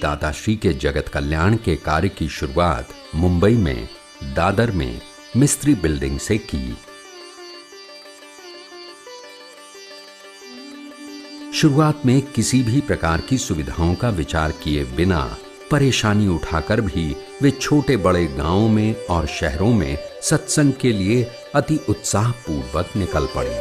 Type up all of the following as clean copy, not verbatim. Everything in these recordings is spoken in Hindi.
दादाश्री के जगत कल्याण के कार्य की शुरुआत मुंबई में दादर में मिस्त्री बिल्डिंग से की। शुरुआत में किसी भी प्रकार की सुविधाओं का विचार किए बिना परेशानी उठाकर भी वे छोटे बड़े गांवों में और शहरों में सत्संग के लिए अति उत्साहपूर्वक निकल पड़ी।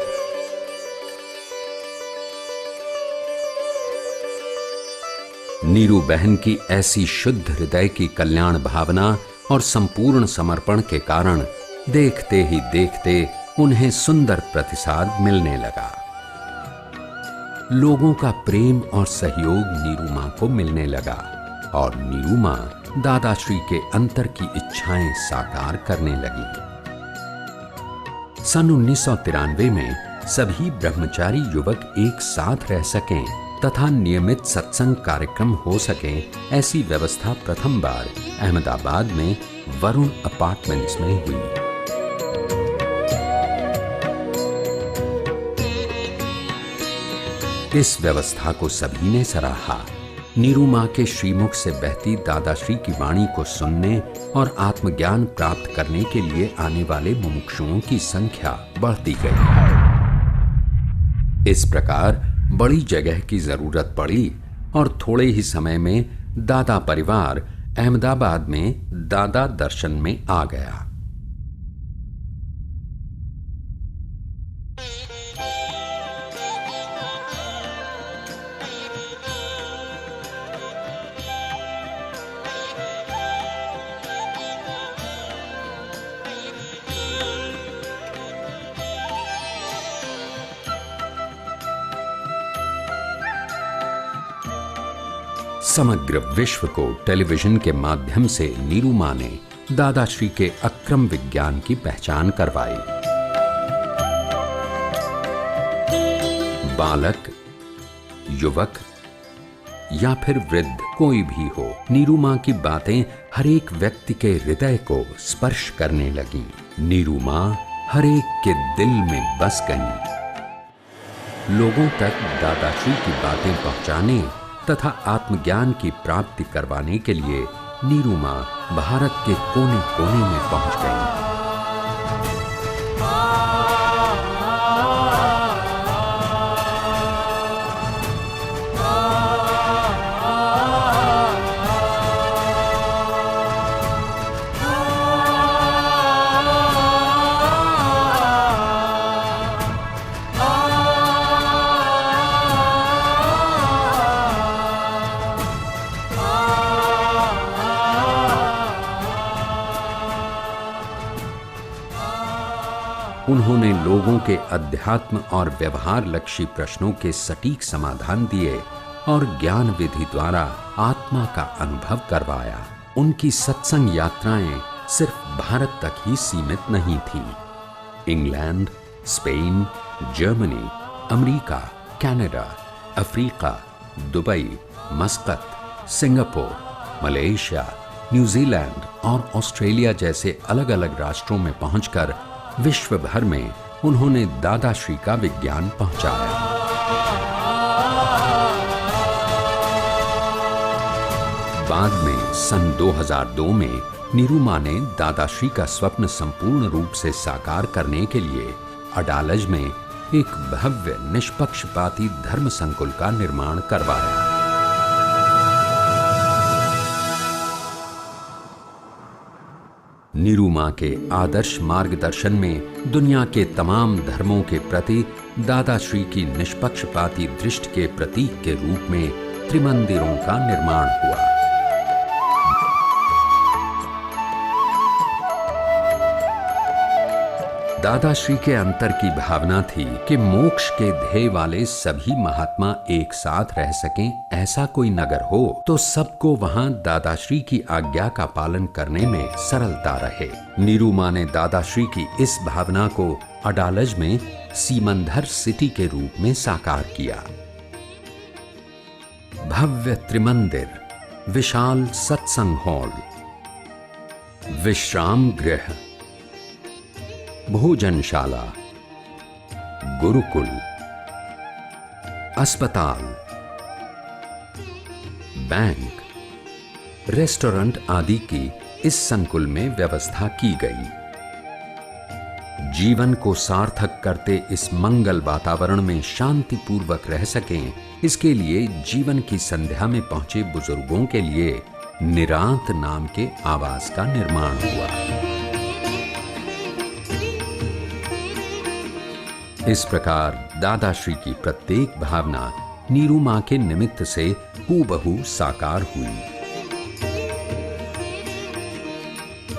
नीरू बहन की ऐसी शुद्ध हृदय की कल्याण भावना और संपूर्ण समर्पण के कारण देखते ही देखते उन्हें सुंदर प्रतिसाद मिलने लगा। लोगों का प्रेम और सहयोग नीरू मां को मिलने लगा और नीरू मां दादाश्री के अंतर की इच्छाएं साकार करने लगी। सन 1993 में सभी ब्रह्मचारी युवक एक साथ रह सकें तथा नियमित सत्संग कार्यक्रम हो सकें, ऐसी व्यवस्था प्रथम बार अहमदाबाद में वरुण अपार्टमेंट्स में हुई। इस व्यवस्था को सभी ने सराहा। नीरू मां के श्रीमुख से बहती दादाश्री की वाणी को सुनने और आत्मज्ञान प्राप्त करने के लिए आने वाले मुमुक्षुओं की संख्या बढ़ती गई। इस प्रकार बड़ी जगह की जरूरत पड़ी और थोड़े ही समय में दादा परिवार अहमदाबाद में दादा दर्शन में आ गया। समग्र विश्व को टेलीविजन के माध्यम से नीरू मां ने दादाश्री के अक्रम विज्ञान की पहचान करवाई। बालक, युवक या फिर वृद्ध कोई भी हो, नीरू मां की बातें हर एक व्यक्ति के हृदय को स्पर्श करने लगी। नीरू मां हर एक के दिल में बस गईं। लोगों तक दादाश्री की बातें पहुंचाने तथा आत्मज्ञान की प्राप्ति करवाने के लिए नीरू मां भारत के कोने कोने में पहुंच गईं। उन्होंने लोगों के अध्यात्म और व्यवहार लक्षी प्रश्नों के सटीक समाधान दिए और ज्ञान विधि द्वारा आत्मा का अनुभव करवाया। उनकी सत्संग यात्राएं सिर्फ भारत तक ही सीमित नहीं थीं। England, Spain, Germany, America, Canada, Africa, Dubai, मस्कत, Singapore, Malaysia, New Zealand और ऑस्ट्रेलिया जैसे अलग अलग राष्ट्रों में पहुंचकर विश्व भर में उन्होंने दादाश्री का विज्ञान पहुंचाया। बाद में सन 2002 में नीरू मां ने दादाश्री का स्वप्न संपूर्ण रूप से साकार करने के लिए अडालज में एक भव्य निष्पक्षपाती धर्म संकुल का निर्माण करवाया। नीरू मां के आदर्श मार्गदर्शन में दुनिया के तमाम धर्मों के प्रति दादाश्री की निष्पक्षपाती दृष्टि के प्रतीक के रूप में त्रिमंदिरों का निर्माण हुआ। दादाश्री के अंतर की भावना थी कि मोक्ष के ध्येय वाले सभी महात्मा एक साथ रह सकें, ऐसा कोई नगर हो तो सबको वहां दादाश्री की आज्ञा का पालन करने में सरलता रहे। नीरू मां ने दादाश्री की इस भावना को अडालज में सीमंधर सिटी के रूप में साकार किया। भव्य त्रिमंदिर, विशाल सत्संग हॉल, विश्राम गृह, भोजनशाला, गुरुकुल, अस्पताल, बैंक, रेस्टोरेंट आदि की इस संकुल में व्यवस्था की गई। जीवन को सार्थक करते इस मंगल वातावरण में शांतिपूर्वक रह सकें, इसके लिए जीवन की संध्या में पहुंचे बुजुर्गों के लिए निरांत नाम के आवास का निर्माण हुआ। इस प्रकार दादाश्री की प्रत्येक भावना नीरू मां के निमित्त से हूबहू साकार हुई।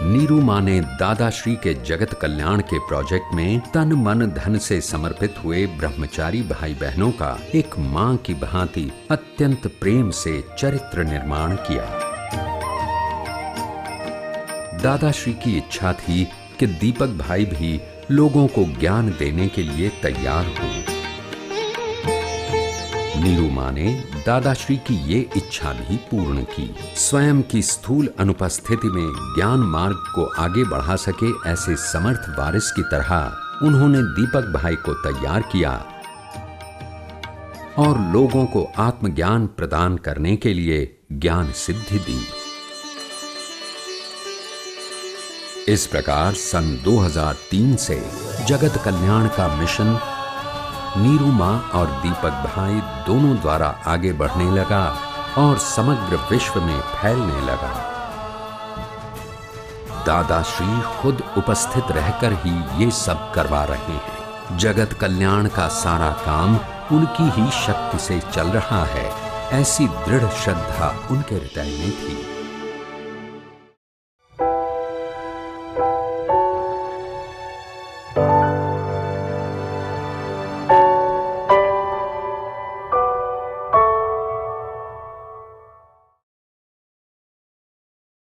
नीरू मां ने दादाश्री के जगत कल्याण के प्रोजेक्ट में तन मन धन से समर्पित हुए ब्रह्मचारी भाई बहनों का एक मां की भांति अत्यंत प्रेम से चरित्र निर्माण किया। दादाश्री की इच्छा थी कि दीपक भाई भी लोगों को ज्ञान देने के लिए तैयार हों। नीरू मां ने दादाश्री की ये इच्छा भी पूर्ण की। स्वयं की स्थूल अनुपस्थिति में ज्ञान मार्ग को आगे बढ़ा सके ऐसे समर्थ वारिस की तरह उन्होंने दीपक भाई को तैयार किया और लोगों को आत्मज्ञान प्रदान करने के लिए ज्ञान सिद्धि दी। इस प्रकार सन 2003 से जगत कल्याण का मिशन नीरू मां और दीपक भाई दोनों द्वारा आगे बढ़ने लगा और समग्र विश्व में फैलने लगा। दादाश्री खुद उपस्थित रहकर ही ये सब करवा रहे हैं। जगत कल्याण का सारा काम उनकी ही शक्ति से चल रहा है, ऐसी दृढ़ श्रद्धा उनके हृदय में थी।